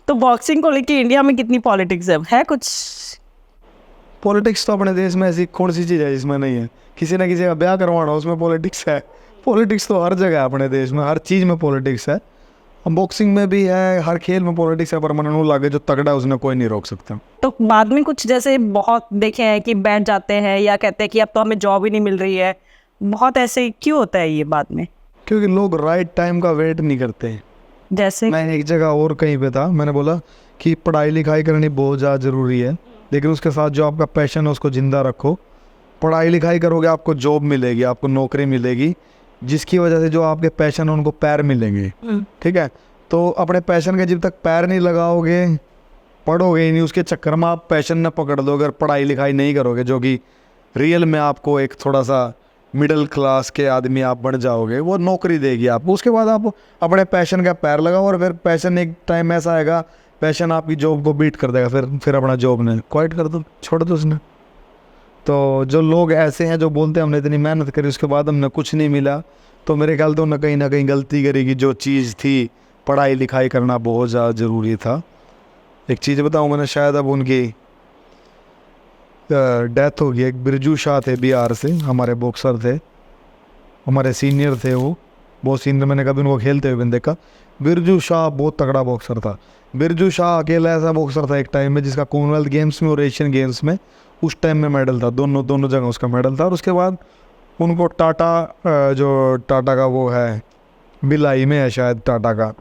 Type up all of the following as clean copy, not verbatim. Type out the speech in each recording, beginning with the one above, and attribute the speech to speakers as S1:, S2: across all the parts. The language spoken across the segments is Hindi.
S1: तो बॉक्सिंग को लेके इंडिया में कितनी पॉलिटिक्स है कुछ?
S2: पॉलिटिक्स तो अपने देश में ऐसी कौन सी चीज़ है जिसमें नहीं है? किसी ना किसी का ब्याह करवाना उसमें पॉलिटिक्स है। पॉलिटिक्स तो हर जगह है अपने देश में, हर चीज़ में पॉलिटिक्स है। अब बॉक्सिंग में भी है, हर खेल में पॉलिटिक्स है, पर मननू लागे जो तगड़ा है उसने कोई नहीं रोक सकता।
S1: तो बाद में कुछ जैसे बहुत देखे हैं कि बैठ जाते हैं या कहते हैं कि अब तो हमें जॉब ही नहीं मिल रही है, बहुत ऐसे क्यों होता है ये बाद में?
S2: क्योंकि लोग राइट टाइम का वेट नहीं करते हैं।
S1: जैसे
S2: मैं एक जगह और कहीं पे था, मैंने बोला कि पढ़ाई लिखाई करनी बहुत ज़्यादा ज़रूरी है, लेकिन उसके साथ जो आपका पैशन है उसको ज़िंदा रखो। पढ़ाई लिखाई करोगे आपको जॉब मिलेगी, आपको नौकरी मिलेगी, जिसकी वजह से जो आपके पैशन है उनको पैर मिलेंगे। ठीक है, तो अपने पैशन के जब तक पैर नहीं लगाओगे, पढ़ोगे ही नहीं, उसके चक्कर में आप पैशन न पकड़ लो, अगर पढ़ाई लिखाई नहीं करोगे जो कि रियल में आपको एक थोड़ा सा मिडिल क्लास के आदमी आप बन जाओगे, वो नौकरी देगी आपको। उसके बाद आप अपने पैशन का पैर लगाओ और फिर पैशन एक टाइम ऐसा आएगा, पैशन आपकी जॉब को बीट कर देगा, फिर अपना जॉब ने क्वाइट कर दो, छोड़ दो उसने। तो जो लोग ऐसे हैं जो बोलते हैं हमने इतनी मेहनत करी उसके बाद हमने कुछ नहीं मिला, तो मेरे ख्याल तो उन्हें कहीं ना कहीं गलती करेगी। जो चीज़ थी पढ़ाई लिखाई करना बहुत ज़्यादा ज़रूरी था। एक चीज़ बताऊँ, मैंने शायद अब उनकी डेथ हो गई। एक बिरजू शाह थे बिहार से, हमारे बॉक्सर थे, हमारे सीनियर थे, वो बहुत सीनियर, मैंने कभी उनको खेलते हुए भी देखा। बिरजू शाह बहुत तगड़ा बॉक्सर था। बिरजू शाह अकेला ऐसा बॉक्सर था एक टाइम में जिसका कॉमनवेल्थ गेम्स में और एशियन गेम्स में उस टाइम में मेडल था, दोनों जगह उसका मेडल था। और उसके बाद उनको टाटा, जो टाटा का वो है भिलाई में है शायद, टाटा का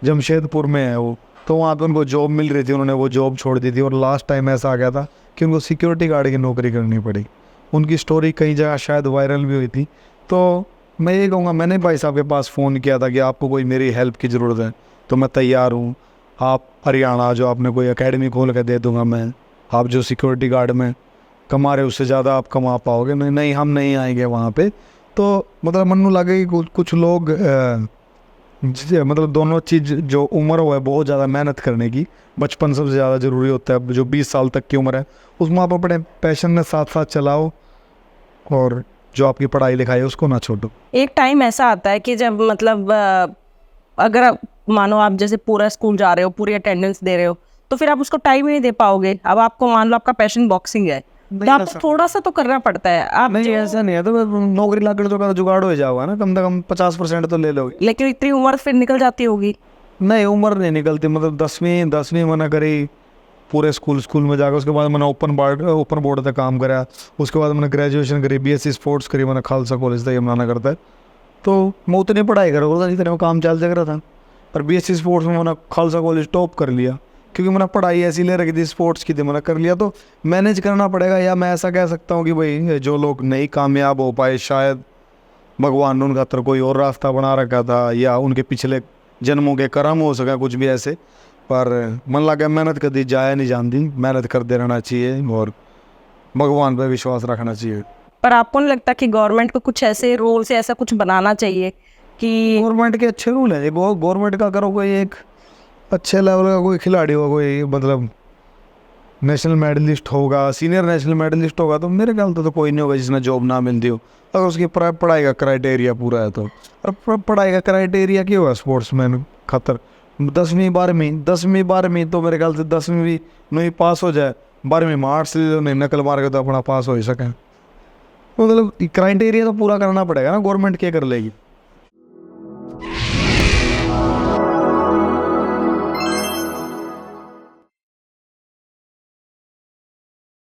S2: जमशेदपुर में है वो, तो वहाँ पे उनको जॉब मिल रही थी, उन्होंने वो जॉब छोड़ दी थी। और लास्ट टाइम ऐसा आ गया था कि उनको सिक्योरिटी गार्ड की नौकरी करनी पड़ी। उनकी स्टोरी कई जगह शायद वायरल भी हुई थी। तो मैं ये कहूँगा, मैंने भाई साहब के पास फ़ोन किया था कि आपको कोई मेरी हेल्प की ज़रूरत है तो मैं तैयार हूँ। आप हरियाणा जो आपने कोई एकेडमी खोल कर दे दूँगा मैं, आप जो सिक्योरिटी गार्ड में कमा रहे उससे ज़्यादा आप कमा पाओगे। नहीं हम नहीं आएंगे वहाँ पे। तो मतलब मन्नू लगे कि कुछ लोग मतलब दोनों चीज़, जो उम्र हो है बहुत ज़्यादा मेहनत करने की, बचपन सबसे ज़्यादा ज़रूरी होता है। जो 20 साल तक की उम्र है उसमें आप अपने पैशन में साथ साथ चलाओ और जो आपकी पढ़ाई लिखाई है उसको ना छोड़ो।
S1: एक टाइम ऐसा आता है कि जब मतलब अगर मानो आप जैसे पूरा स्कूल जा रहे हो, पूरी अटेंडेंस दे रहे हो, तो फिर आप उसको टाइम ही नहीं दे पाओगे। अब आपको मान लो आपका पैशन बॉक्सिंग है, तो आपको थोड़ा सा तो करना पड़ता है। आप
S2: नहीं ऐसा नहीं है, तो नौकरी लागत तो जुगाड़ हो जाओगा ना, कम से कम 50% तो ले लोगे।
S1: लेकिन इतनी उम्र फिर निकल जाती होगी।
S2: नहीं उम्र नहीं निकलती, मतलब 10वीं मना करी पूरे स्कूल में जाकर, उसके बाद मैंने ओपन बोर्ड तक काम करा। उसके बाद मैंने ग्रेजुएशन करी, BSc स्पोर्ट्स करी मैंने खालसा कॉलेज था यमुना नगर तक। तो मैं उतनी पढ़ाई कर रहा था जितने में काम चल रहा था। और BSc स्पोर्ट्स में मैंने खालसा कॉलेज टॉप कर लिया, क्योंकि मैंने पढ़ाई ऐसी ले रखी थी स्पोर्ट्स की थी, मैंने कर लिया। तो मैनेज करना पड़ेगा। या मैं ऐसा कह सकता हूँ कि भाई जो लोग नहीं कामयाब हो पाए, शायद भगवान ने उनका तरफ कोई और रास्ता बना रखा था, या उनके पिछले जन्मों के कर्म हो सका कुछ भी ऐसे। पर मन लगा मेहनत कभी जाया नहीं जानती, मेहनत करते रहना चाहिए और भगवान पर विश्वास रखना चाहिए।
S1: पर आपको नहीं लगता कि गवर्नमेंट को कुछ ऐसे रूल से ऐसा कुछ बनाना चाहिए कि
S2: गवर्नमेंट के अच्छे रूल है, गवर्नमेंट का करो, कोई एक अच्छे लेवल का कोई खिलाड़ी होगा, कोई मतलब नेशनल मेडलिस्ट होगा, सीनियर नेशनल मेडलिस्ट होगा, तो मेरे ख्याल तो कोई नहीं होगा जिसने जॉब ना मिलती हो, अगर उसकी पढ़ाई का क्राइटेरिया पूरा है तो। और पढ़ाई का क्राइटेरिया क्यों है स्पोर्ट्समैन खातर? 10वीं 12वीं तो मेरे ख्याल से 10वीं भी नहीं पास हो जाए, 12वीं में आर्ट्स नहीं नकल मार के तो अपना पास हो ही सके। मतलब क्राइटेरिया तो पूरा करना पड़ेगा ना, गवर्नमेंट क्या कर लेगी।